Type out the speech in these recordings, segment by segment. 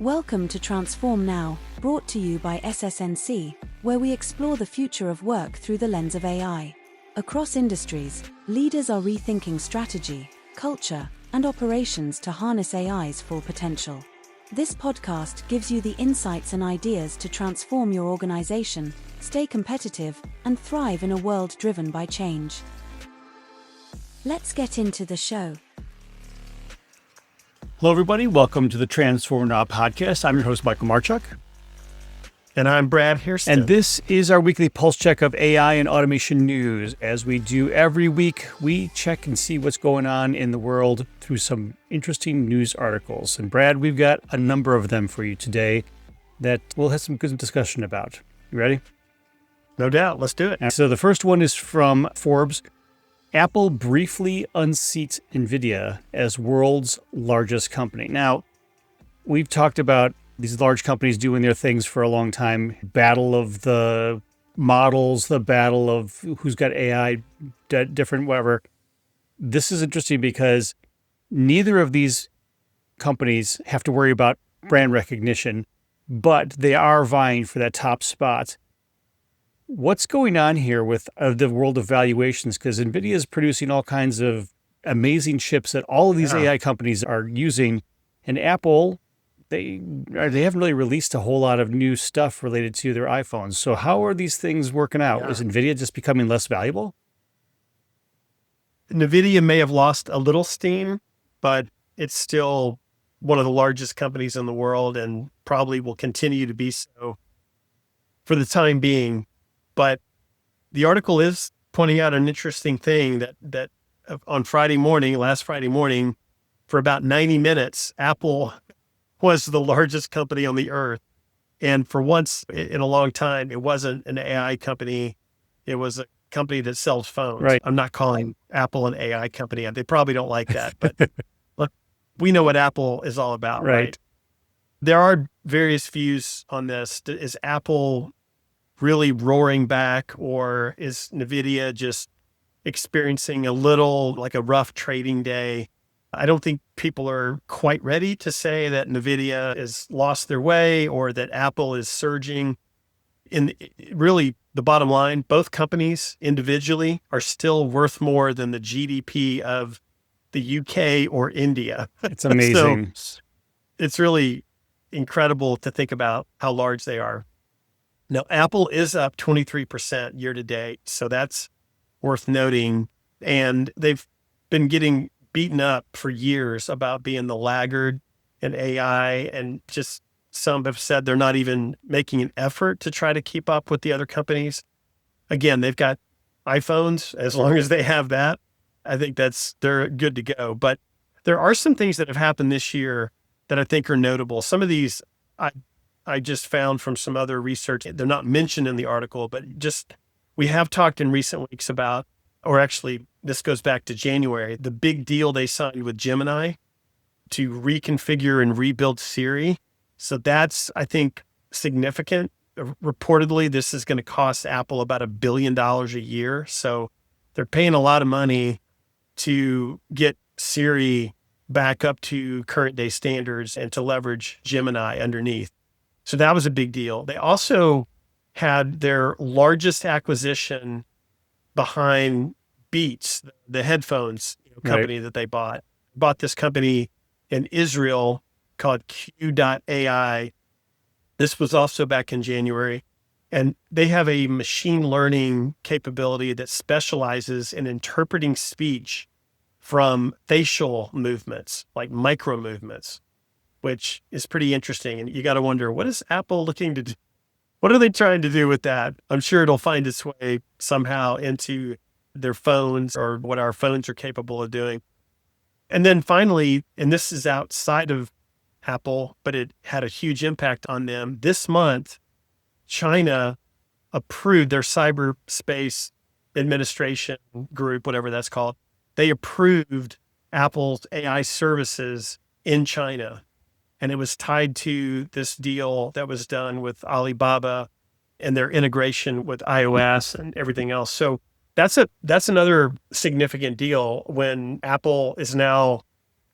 Welcome to Transform Now, brought to you by SSNC, where we explore the future of work through the lens of AI. Across industries, leaders are rethinking strategy, culture, and operations to harness AI's full potential. This podcast gives you the insights and ideas to transform your organization, stay competitive, and thrive in a world driven by change. Let's get into the show. Hello, everybody. Welcome to the Transform Now podcast. I'm your host, Michael Marchuk. And I'm Brad Hairston. And this is our weekly pulse check of AI and automation news. As we do every week, we check and see what's going on in the world through some interesting news articles. And Brad, we've got a number of them for you today that we'll have some good discussion about. You ready? No doubt. Let's do it. And so the first one is from Forbes. Apple briefly unseats NVIDIA as world's largest company. Now, we've talked about these large companies doing their things for a long time. Battle of the models, the battle of who's got AI, different, whatever. This is interesting because neither of these companies have to worry about brand recognition, but they are vying for that top spot. What's going on here with the world of valuations? Because NVIDIA is producing all kinds of amazing chips that all of these AI companies are using. And Apple, they haven't really released a whole lot of new stuff related to their iPhones. So how are these things working out? Is NVIDIA just becoming less valuable? NVIDIA may have lost a little steam, but it's still one of the largest companies in the world and probably will continue to be so for the time being. But the article is pointing out an interesting thing that on last Friday morning, for about 90 minutes, Apple was the largest company on the earth. And for once in a long time, it wasn't an AI company. It was a company that sells phones. Right. I'm not calling Apple an AI company. They probably don't like that. But look, we know what Apple is all about, right? There are various views on this. Is Apple really roaring back, or is NVIDIA just experiencing a little like a rough trading day? I don't think people are quite ready to say that NVIDIA has lost their way or that Apple is surging. Really, the bottom line, both companies individually are still worth more than the GDP of the UK or India. It's amazing. So it's really incredible to think about how large they are. Now, Apple is up 23% year to date, so that's worth noting. And they've been getting beaten up for years about being the laggard in AI, and just some have said they're not even making an effort to try to keep up with the other companies. Again, they've got iPhones. As long as they have that, I think they're good to go. But there are some things that have happened this year that I think are notable. Some of these I just found from some other research. They're not mentioned in the article, but we have talked in recent weeks about, or actually this goes back to January, the big deal they signed with Gemini to reconfigure and rebuild Siri. So that's, I think, significant. Reportedly, this is going to cost Apple about $1 billion a year. So they're paying a lot of money to get Siri back up to current day standards and to leverage Gemini underneath. So that was a big deal. They also had their largest acquisition behind Beats, the headphones company that they bought. Bought this company in Israel called Q.ai. This was also back in January. And they have a machine learning capability that specializes in interpreting speech from facial movements, like micro movements, which is pretty interesting. And you got to wonder, what is Apple looking to do? What are they trying to do with that? I'm sure it'll find its way somehow into their phones or what our phones are capable of doing. And then finally, and this is outside of Apple, but it had a huge impact on them. This month, China approved their cyberspace administration group, whatever that's called. They approved Apple's AI services in China. And it was tied to this deal that was done with Alibaba and their integration with iOS and everything else. So that's another significant deal when Apple is now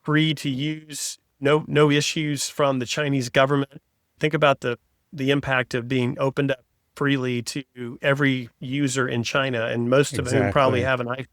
free to use no issues from the Chinese government. Think about the impact of being opened up freely to every user in China, and most of whom probably Exactly. have an iPhone.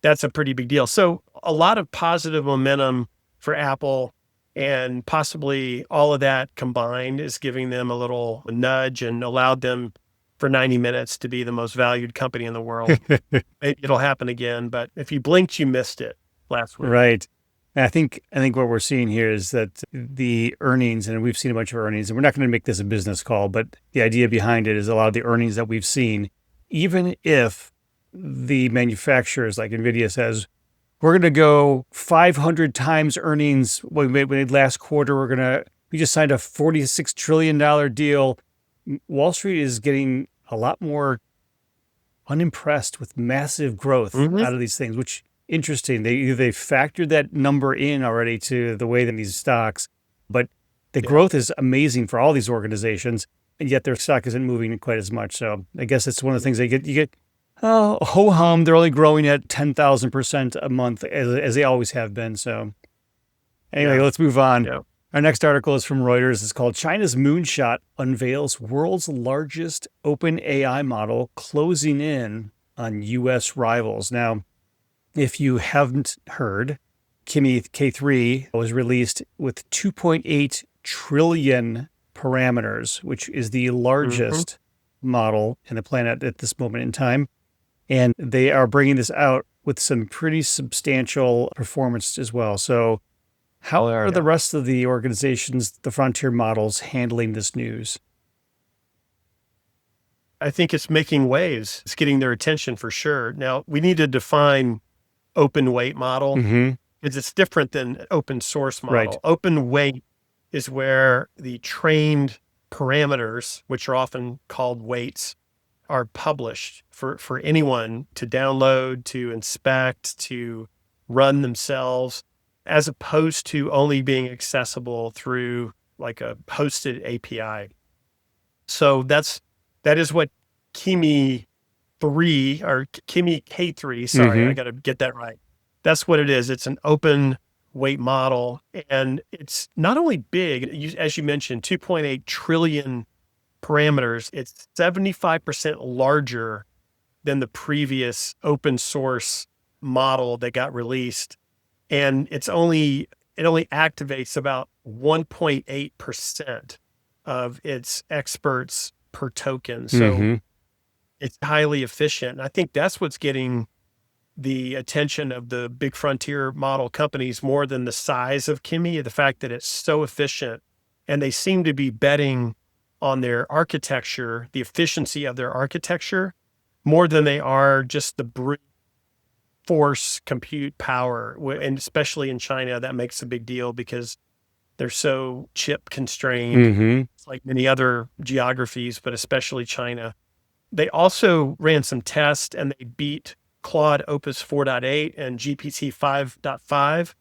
That's a pretty big deal. So a lot of positive momentum for Apple, and possibly all of that combined is giving them a little nudge and allowed them for 90 minutes to be the most valued company in the world. Maybe it'll happen again, but if you blinked, you missed it last week. Right. And I think what we're seeing here is that the earnings, and we've seen a bunch of earnings, and we're not going to make this a business call, but the idea behind it is a lot of the earnings that we've seen, even if the manufacturers like NVIDIA says, we're going to go 500 times earnings what we made last quarter. We just signed a $46 trillion deal. Wall Street is getting a lot more unimpressed with massive growth out of these things, which interesting. They factored that number in already to the way that these stocks, but the growth is amazing for all these organizations, and yet their stock isn't moving quite as much. So I guess it's one of the things you get ho hum. They're only growing at 10,000% a month as they always have been. So anyway, let's move on. Yeah. Our next article is from Reuters. It's called China's Moonshot Unveils World's Largest Open AI Model Closing In on U.S. Rivals. Now, if you haven't heard, Kimi K3 was released with 2.8 trillion parameters, which is the largest model in the planet at this moment in time. And they are bringing this out with some pretty substantial performance as well. So how are the rest of the organizations, the frontier models, handling this news? I think it's making waves. It's getting their attention for sure. Now, we need to define open weight model because it's different than open source model. Right. Open weight is where the trained parameters, which are often called weights, are published for anyone to download, to inspect, to run themselves, as opposed to only being accessible through like a hosted API. So that is what Kimi 3 or Kimi K3, sorry, I got to get that right. That's what it is. It's an open weight model, and it's not only big, as you mentioned, 2.8 trillion parameters. It's 75% larger than the previous open source model that got released. And it only activates about 1.8% of its experts per token. So it's highly efficient. And I think that's what's getting the attention of the big frontier model companies more than the size of Kimi, the fact that it's so efficient. And they seem to be betting on their architecture, the efficiency of their architecture, more than they are just the brute force compute power. And especially in China, that makes a big deal because they're so chip constrained. It's like many other geographies, but especially China. They also ran some tests and they beat Claude Opus 4.8 and GPT 5.5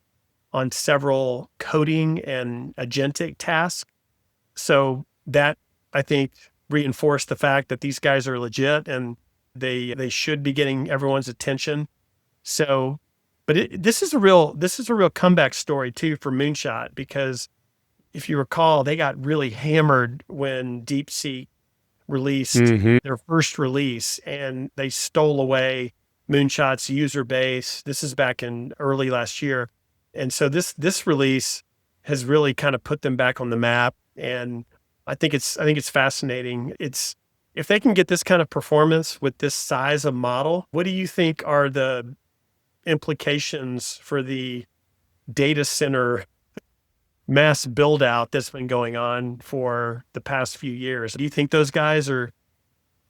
on several coding and agentic tasks. So that, I think, reinforced the fact that these guys are legit and they should be getting everyone's attention. So, but this is a real comeback story too for Moonshot, because if you recall, they got really hammered when DeepSeek released their first release, and they stole away Moonshot's user base. This is back in early last year. And so this release has really kind of put them back on the map. And I think it's fascinating. If they can get this kind of performance with this size of model, what do you think are the implications for the data center mass build out that's been going on for the past few years? Do you think those guys are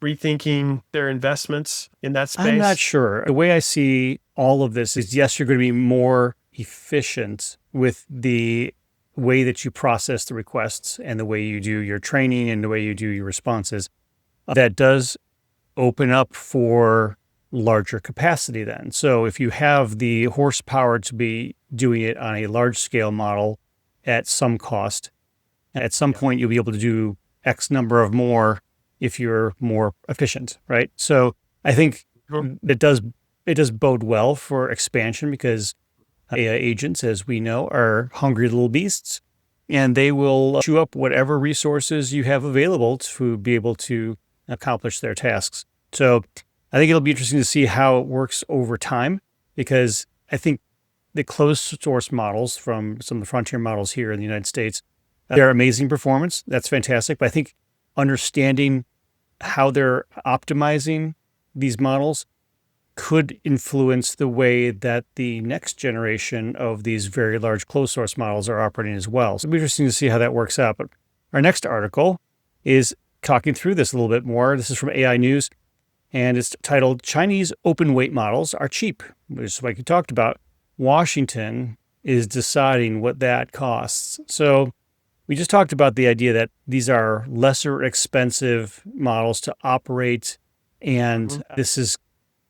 rethinking their investments in that space? I'm not sure. The way I see all of this is, yes, you're going to be more efficient with the way that you process the requests and the way you do your training and the way you do your responses. That does open up for larger capacity then. So if you have the horsepower to be doing it on a large scale model at some cost, at some point you'll be able to do X number of more if you're more efficient, right? So I think it does bode well for expansion, because AI agents, as we know, are hungry little beasts, and they will chew up whatever resources you have available to be able to accomplish their tasks. So I think it'll be interesting to see how it works over time, because I think the closed source models from some of the frontier models here in the United States, they're amazing performance. That's fantastic. But I think understanding how they're optimizing these models could influence the way that the next generation of these very large closed source models are operating as well. So it'll be interesting to see how that works out. But our next article is talking through this a little bit more. This is from AI News, and it's titled Chinese Open Weight Models Are Cheap, which is like you talked about. Washington is deciding what that costs. So we just talked about the idea that these are lesser expensive models to operate, and this is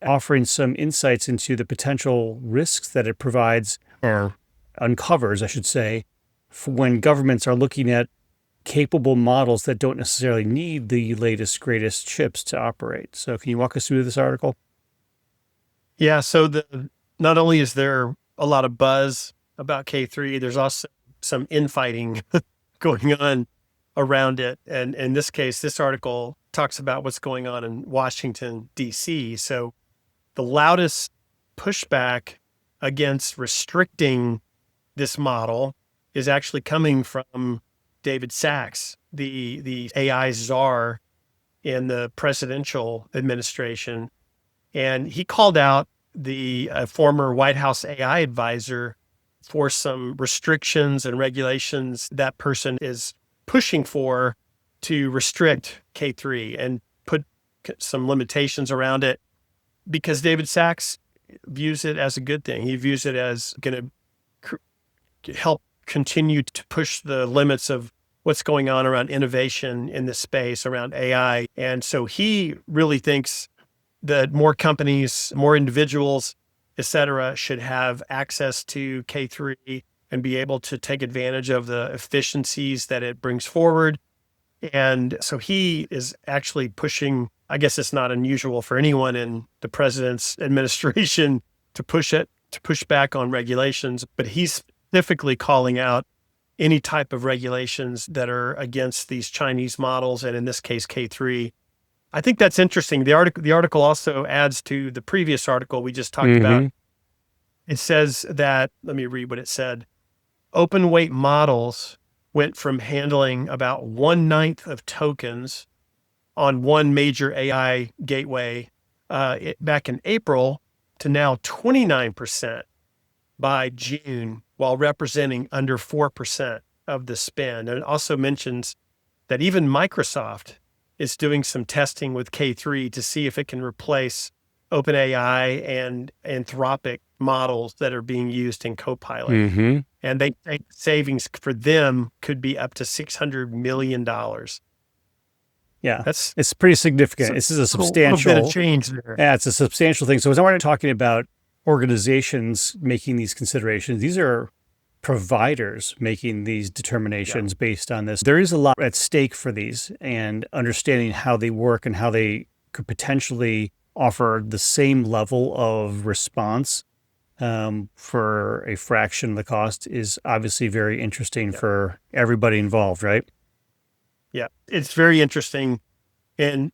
offering some insights into the potential risks that it provides, or uncovers, I should say, for when governments are looking at capable models that don't necessarily need the latest, greatest chips to operate. So can you walk us through this article? Yeah. So not only is there a lot of buzz about K3, there's also some infighting going on around it. And in this case, this article talks about what's going on in Washington, D.C. So the loudest pushback against restricting this model is actually coming from David Sachs, the AI czar in the presidential administration. And he called out the former White House AI advisor for some restrictions and regulations that person is pushing for to restrict K3 and put some limitations around it, because David Sachs views it as a good thing. He views it as going to help continue to push the limits of what's going on around innovation in this space around AI. And so he really thinks that more companies, more individuals, et cetera, should have access to K3 and be able to take advantage of the efficiencies that it brings forward. And so he is actually pushing, I guess it's not unusual for anyone in the president's administration to push back on regulations, but he's specifically calling out any type of regulations that are against these Chinese models, and in this case, K3. I think that's interesting. The article also adds to the previous article we just talked about. It says that, let me read what it said. Open weight models went from handling about 1/9 of tokens on one major AI gateway back in April to now 29% by June, while representing under 4% of the spend. And it also mentions that even Microsoft is doing some testing with K3 to see if it can replace OpenAI and Anthropic models that are being used in Copilot. And they think savings for them could be up to $600 million. Yeah, it's pretty significant. This is a substantial bit of change there. Yeah, it's a substantial thing. So as we're talking about organizations making these considerations, these are providers making these determinations based on this. There is a lot at stake for these, and understanding how they work and how they could potentially offer the same level of response for a fraction of the cost is obviously very interesting for everybody involved, right? Yeah, it's very interesting. And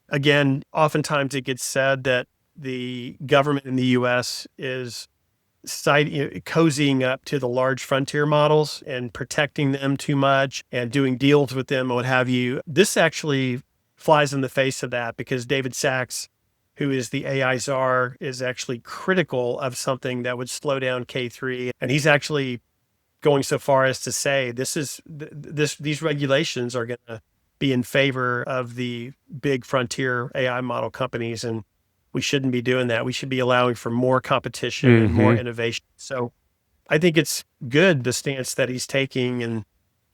again, oftentimes it gets said that the government in the U.S. is cozying up to the large frontier models and protecting them too much and doing deals with them, what have you. This actually flies in the face of that, because David Sachs, who is the AI czar, is actually critical of something that would slow down K3. And he's actually going so far as to say these regulations are going to be in favor of the big frontier AI model companies, and we shouldn't be doing that. We should be allowing for more competition and more innovation. So I think it's good, the stance that he's taking, and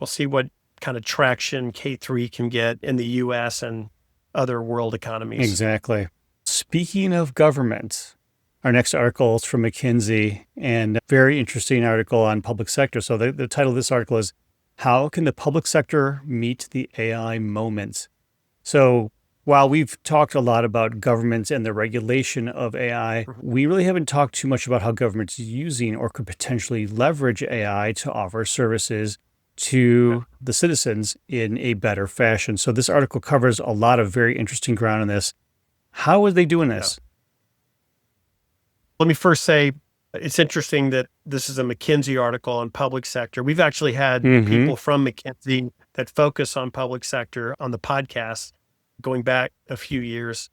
we'll see what kind of traction K3 can get in the U.S. and other world economies. Exactly. Speaking of government, our next article is from McKinsey, and a very interesting article on public sector. So the title of this article is, How Can the Public Sector Meet the AI Moment? So while we've talked a lot about governments and the regulation of AI, we really haven't talked too much about how governments using or could potentially leverage AI to offer services to the citizens in a better fashion. So this article covers a lot of very interesting ground on this. How are they doing this? Let me first say, it's interesting that this is a McKinsey article on public sector. We've actually had people from McKinsey that focus on public sector on the podcast going back a few years.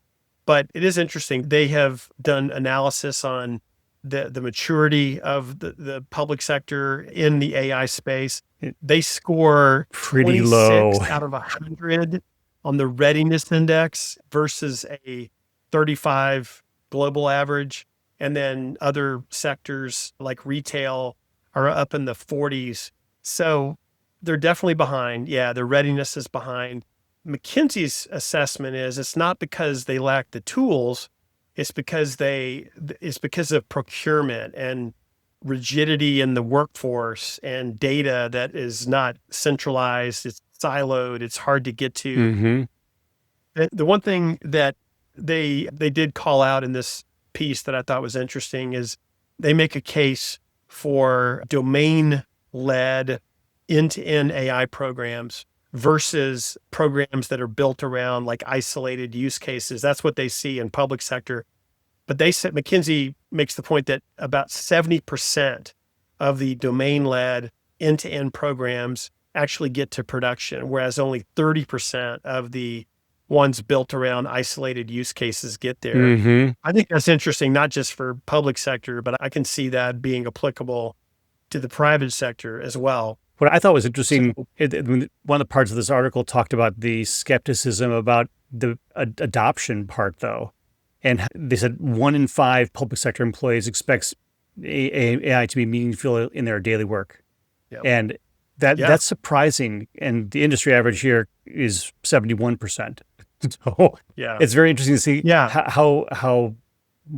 But it is interesting. They have done analysis on the maturity of the public sector in the AI space. They score Pretty 26 low out of 100 on the readiness index versus a 35 global average. And then other sectors like retail are up in the 40s. So they're definitely behind. Yeah, their readiness is behind. McKinsey's assessment is it's not because they lack the tools, it's because of procurement and rigidity in the workforce and data that is not centralized, it's siloed, it's hard to get to. The one thing that they did call out in this piece that I thought was interesting is they make a case for domain-led end-to-end AI programs versus programs that are built around like isolated use cases. That's what they see in public sector. But they said McKinsey makes the point that about 70% of the domain-led end-to-end programs actually get to production, whereas only 30% of the ones built around isolated use cases get there. I think that's interesting, not just for public sector, but I can see that being applicable to the private sector as well. What I thought was interesting, one of the parts of this article talked about the skepticism about the adoption part, though. And they said 1 in 5 public sector employees expects AI to be meaningful in their daily work. And that's surprising. And the industry average here is 71%. So it's very interesting to see how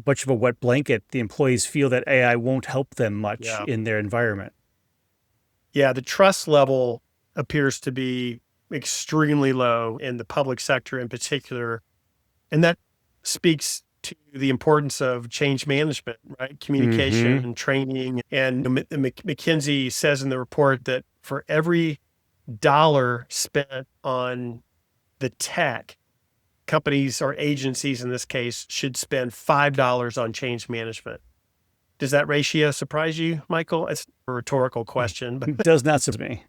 much of a wet blanket the employees feel that AI won't help them much in their environment. Yeah, the trust level appears to be extremely low in the public sector in particular. And that speaks to the importance of change management, right? Communication and training. And McKinsey says in the report that for every dollar spent on the tech, companies or agencies in this case should spend $5 on change management. Does that ratio surprise you, Michael? It's a rhetorical question, but it does not surprise me.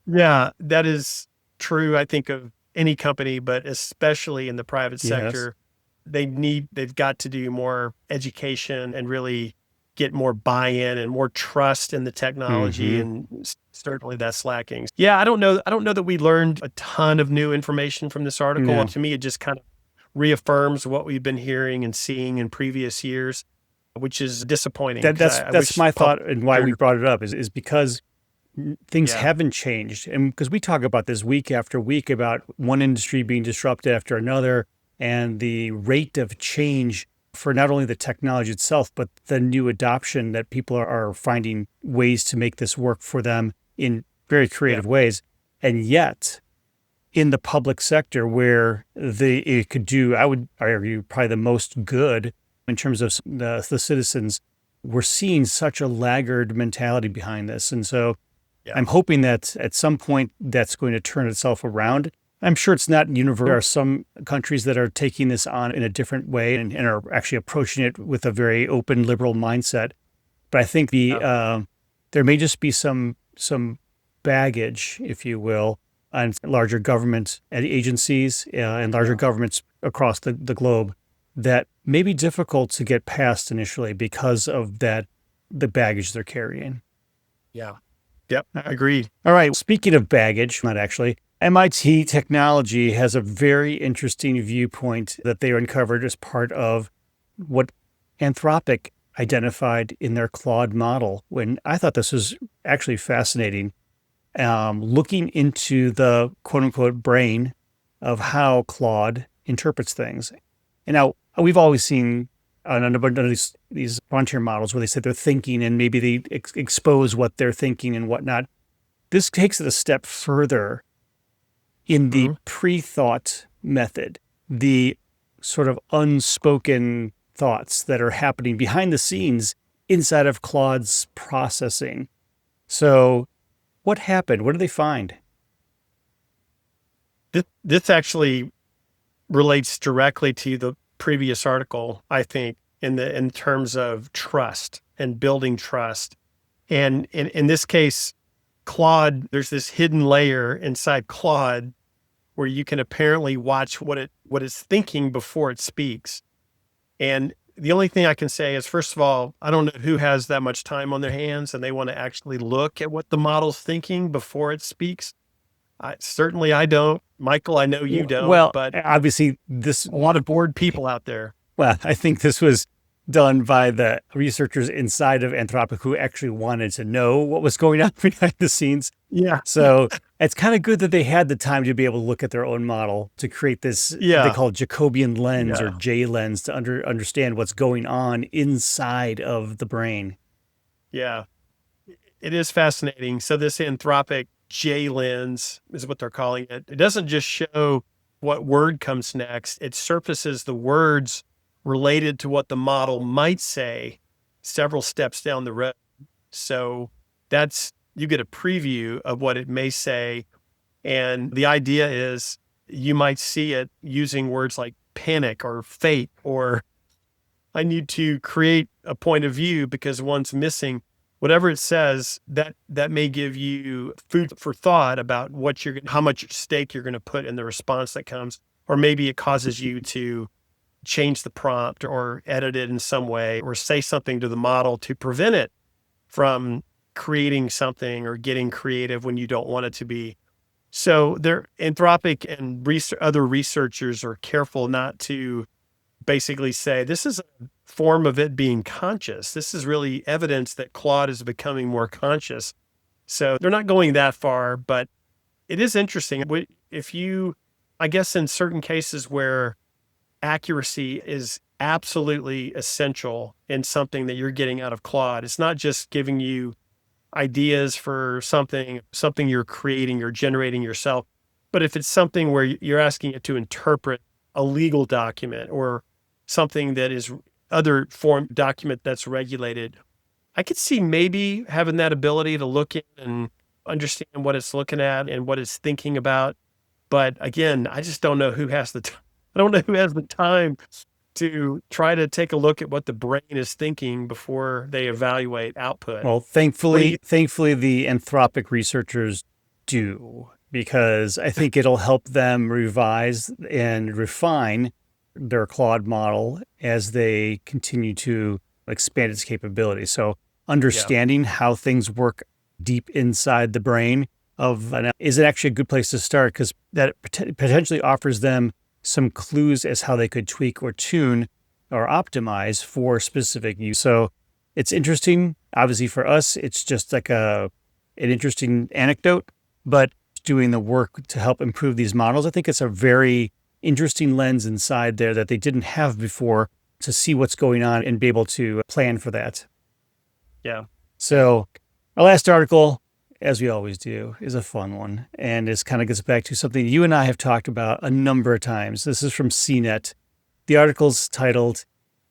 Yeah, that is true, I think, of any company, but especially in the private sector. They've got to do more education and really get more buy-in and more trust in the technology. And certainly that's lacking. Yeah, I don't know that we learned a ton of new information from this article. No. To me, it just kind of reaffirms what we've been hearing and seeing in previous years, which is disappointing. That's my thought, and why we brought it up is because things haven't changed. And because we talk about this week after week about one industry being disrupted after another, and the rate of change for not only the technology itself, but the new adoption that people are finding ways to make this work for them in very creative ways. And yet, in the public sector where it could do, I would argue, probably the most good in terms of the citizens, we're seeing such a laggard mentality behind this. And so I'm hoping that at some point that's going to turn itself around. I'm sure it's not universal. There are some countries that are taking this on in a different way and are actually approaching it with a very open, liberal mindset. But I think there may just be some baggage, if you will, on larger government agencies and larger governments across the globe that may be difficult to get past initially because of the baggage they're carrying. Yeah. Yep, I agree. All right. Speaking of baggage, not actually, MIT Technology has a very interesting viewpoint that they uncovered as part of what Anthropic identified in their Claude model. When I thought this was actually fascinating, looking into the quote unquote brain of how Claude interprets things. And now we've always seen on a number of these frontier models where they say they're thinking and maybe they expose what they're thinking and whatnot. This takes it a step further in the pre-thought method. the sort of unspoken thoughts that are happening behind the scenes inside of Claude's processing. So what happened? What did they find? This actually relates directly to the previous article, I think, in terms of trust and building trust. And in this case, Claude, there's this hidden layer inside Claude where you can apparently watch what it's thinking before it speaks. And the only thing I can say is, first of all, I don't know who has that much time on their hands and they want to actually look at what the model's thinking before it speaks. Certainly I don't. Michael, I know you don't, Well, but obviously a lot of bored people out there. Well, I think this was done by the researchers inside of Anthropic who actually wanted to know what was going on behind the scenes. Yeah. So it's kind of good that they had the time to be able to look at their own model to create this, they call it Jacobian lens or J lens to understand what's going on inside of the brain. Yeah, it is fascinating. So this Anthropic J lens is what they're calling it. It doesn't just show what word comes next. It surfaces the words related to what the model might say several steps down the road. So you get a preview of what it may say. And the idea is you might see it using words like panic or fate, or I need to create a point of view because one's missing. Whatever it says, that may give you food for thought about how much stake you're going to put in the response that comes, or maybe it causes you to change the prompt or edit it in some way or say something to the model to prevent it from creating something or getting creative when you don't want it to be. So Anthropic and other researchers are careful not to basically say, this is a form of it being conscious. This is really evidence that Claude is becoming more conscious. So they're not going that far, but it is interesting. I guess in certain cases where accuracy is absolutely essential in something that you're getting out of Claude, it's not just giving you ideas for something you're creating or generating yourself, but if it's something where you're asking it to interpret a legal document or something that is other form document that's regulated, I could see maybe having that ability to look in and understand what it's looking at and what it's thinking about. But again, I just don't know who has the time to try to take a look at what the brain is thinking before they evaluate output. Well, thankfully, the Anthropic researchers do, because I think it'll help them revise and refine their Claude model as they continue to expand its capabilities. So understanding how things work deep inside the brain is actually a good place to start, because that potentially offers them some clues as how they could tweak or tune or optimize for specific use. So it's interesting. Obviously for us, it's just like an interesting anecdote, but doing the work to help improve these models, I think it's a very interesting lens inside there that they didn't have before to see what's going on and be able to plan for that. Yeah. So our last article, as we always do, is a fun one. And this kind of gets back to something you and I have talked about a number of times. This is from CNET. The article's titled,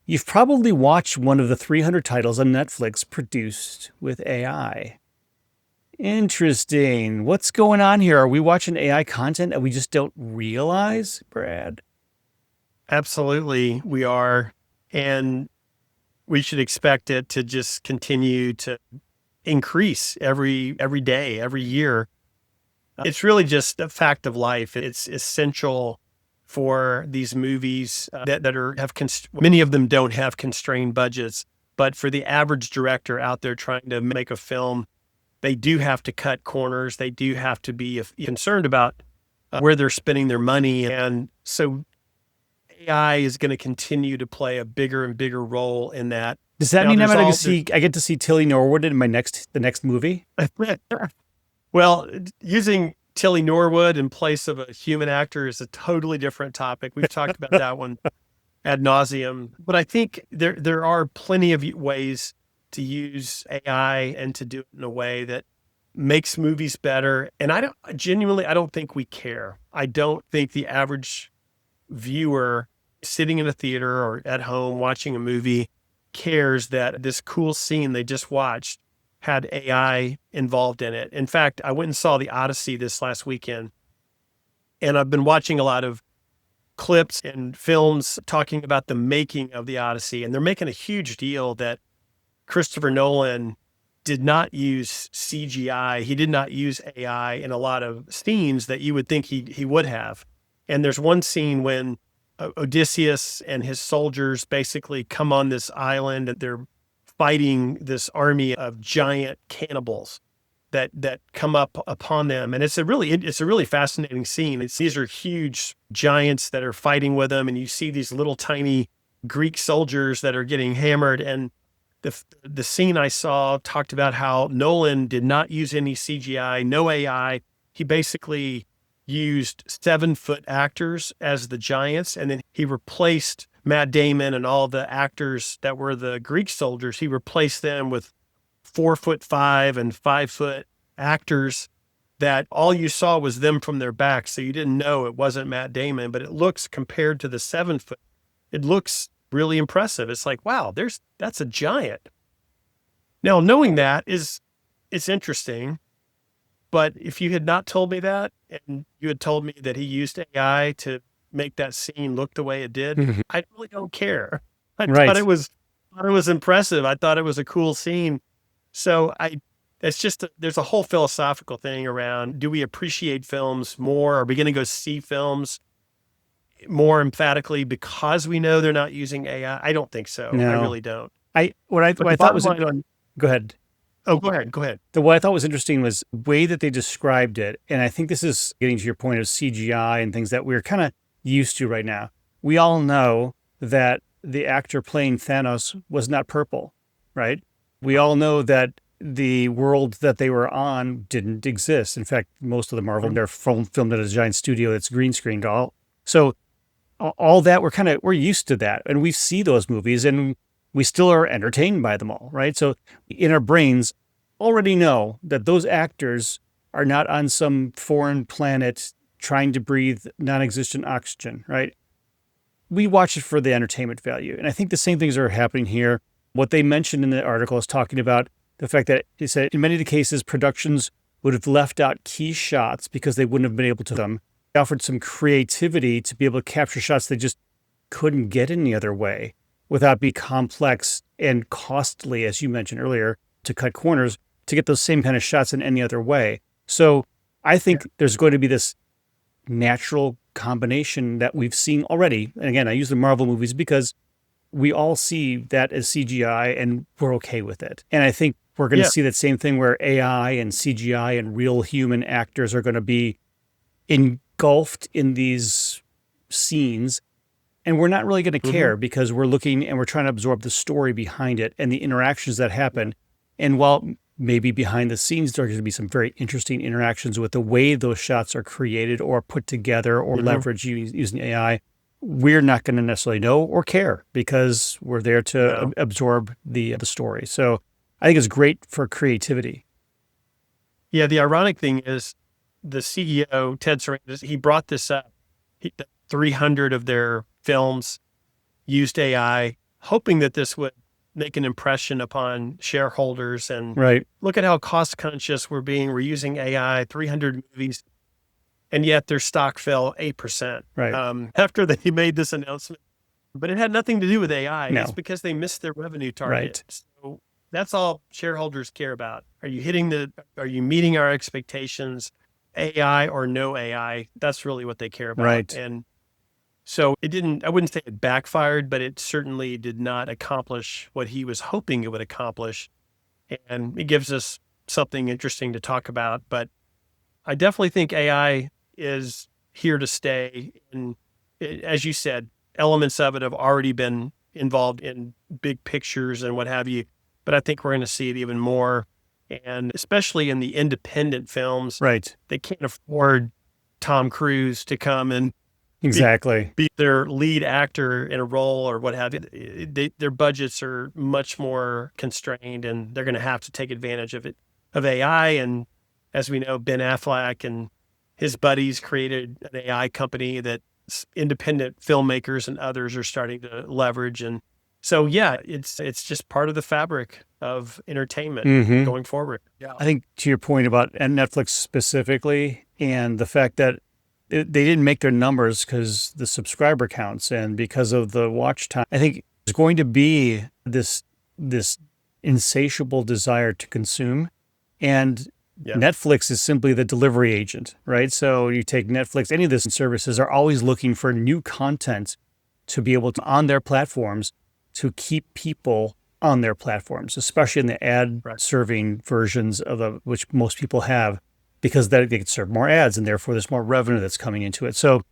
"You've probably watched one of the 300 titles on Netflix produced with AI." Interesting. What's going on here? Are we watching AI content and we just don't realize, Brad? Absolutely, we are. And we should expect it to just continue to increase every day, every year. It's really just a fact of life. It's essential for these movies many of them don't have constrained budgets, but for the average director out there trying to make a film, they do have to cut corners. They do have to be concerned about where they're spending their money. And so AI is going to continue to play a bigger and bigger role in that. Does that mean I get to see Tilly Norwood in the next movie? Well, using Tilly Norwood in place of a human actor is a totally different topic. We've talked about that one ad nauseum, but I think there are plenty of ways to use AI and to do it in a way that makes movies better. And I don't think we care. I don't think the average viewer sitting in a theater or at home watching a movie cares that this cool scene they just watched had AI involved in it. In fact, I went and saw the Odyssey this last weekend, and I've been watching a lot of clips and films talking about the making of the Odyssey, and they're making a huge deal that Christopher Nolan did not use CGI. He did not use AI in a lot of scenes that you would think he would have. And there's one scene when Odysseus and his soldiers basically come on this island and they're fighting this army of giant cannibals that come up upon them. And it's a really fascinating scene. These are huge giants that are fighting with them, and you see these little tiny Greek soldiers that are getting hammered. And the scene I saw talked about how Nolan did not use any CGI, no AI. He basically used 7-foot actors as the giants, and then he replaced Matt Damon and all the actors that were the Greek soldiers. He replaced them with 4'5" and 5-foot actors that all you saw was them from their backs. So you didn't know it wasn't Matt Damon, but it looks, compared to the 7-foot, it looks really impressive. It's like, wow, that's a giant. Now, knowing that it's interesting, but if you had not told me that, and you had told me that he used AI to make that scene look the way it did, I really don't care. I thought it was impressive. I thought it was a cool scene. So there's a whole philosophical thing around, do we appreciate films more? Are we going to go see films more emphatically because we know they're not using AI? I don't think so. No. I really don't. What I thought was, go ahead. Oh, go ahead. What I thought was interesting was the way that they described it. And I think this is getting to your point of CGI and things that we're kind of used to right now. We all know that the actor playing Thanos was not purple, right? We all know that the world that they were on didn't exist. In fact, most of the Marvel, they're filmed at a giant studio that's green screened. So all that, we're used to that. And we see those movies and we still are entertained by them all, right? So in our brains already know that those actors are not on some foreign planet trying to breathe non-existent oxygen, right? We watch it for the entertainment value. And I think the same things are happening here. What they mentioned in the article is talking about the fact that he said in many of the cases, productions would have left out key shots because they wouldn't have been able to them. They offered some creativity to be able to capture shots they just couldn't get any other way without being complex and costly, as you mentioned earlier, to cut corners, to get those same kind of shots in any other way. So I think there's going to be this natural combination that we've seen already. And again, I use the Marvel movies because we all see that as CGI and we're okay with it. And I think we're going to see that same thing where AI and CGI and real human actors are going to be engulfed in these scenes. And we're not really going to care because we're looking and we're trying to absorb the story behind it and the interactions that happen. And while maybe behind the scenes, there are going to be some very interesting interactions with the way those shots are created or put together or leveraged using AI, we're not going to necessarily know or care because we're there to absorb the story. So I think it's great for creativity. Yeah, the ironic thing is the CEO, Ted Sarandos, he brought this up. 300 of their films used AI, hoping that this would make an impression upon shareholders. And look at how cost conscious we're being. We're using AI, 300 movies, and yet their stock fell 8% after they made this announcement. But it had nothing to do with AI. No. It's because they missed their revenue target. So that's all shareholders care about. Are you meeting our expectations? AI or no AI? That's really what they care about. And so I wouldn't say it backfired, but it certainly did not accomplish what he was hoping it would accomplish. And it gives us something interesting to talk about. But I definitely think AI is here to stay. And as you said, elements of it have already been involved in big pictures and what have you. But I think we're going to see it even more. And especially in the independent films, they can't afford Tom Cruise to come and be their lead actor in a role or what have you. Their budgets are much more constrained, and they're going to have to take advantage of AI. And as we know, Ben Affleck and his buddies created an AI company that independent filmmakers and others are starting to leverage. And so, yeah, it's just part of the fabric of entertainment going forward. Yeah. I think to your point about Netflix specifically, and the fact that they didn't make their numbers because the subscriber counts and because of the watch time, I think there's going to be this insatiable desire to consume. And Netflix is simply the delivery agent, right? So you take Netflix, any of these services are always looking for new content to be able to, on their platforms, to keep people on their platforms, especially in the ad-serving versions of which most people have, because they can serve more ads and therefore there's more revenue that's coming into it. So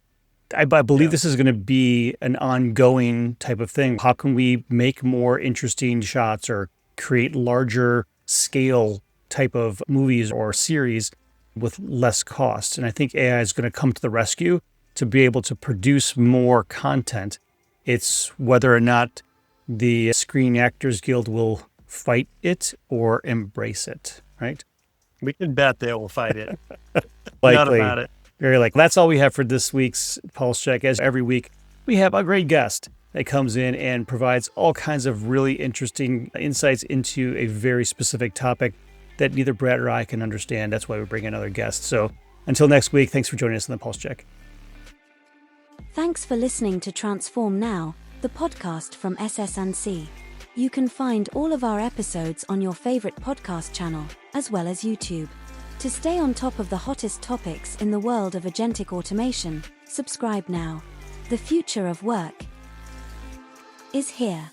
I believe this is going to be an ongoing type of thing. How can we make more interesting shots or create larger scale type of movies or series with less cost? And I think AI is going to come to the rescue to be able to produce more content. It's whether or not the Screen Actors Guild will fight it or embrace it, right? We can bet they will fight it. Likely. Not about it. Very likely. That's all we have for this week's Pulse Check. As every week, we have a great guest that comes in and provides all kinds of really interesting insights into a very specific topic that neither Brad or I can understand. That's why we bring another guest. So until next week, thanks for joining us on the Pulse Check. Thanks for listening to Transform Now, the podcast from SS&C. You can find all of our episodes on your favorite podcast channel, as well as YouTube. To stay on top of the hottest topics in the world of agentic automation, subscribe now. The future of work is here.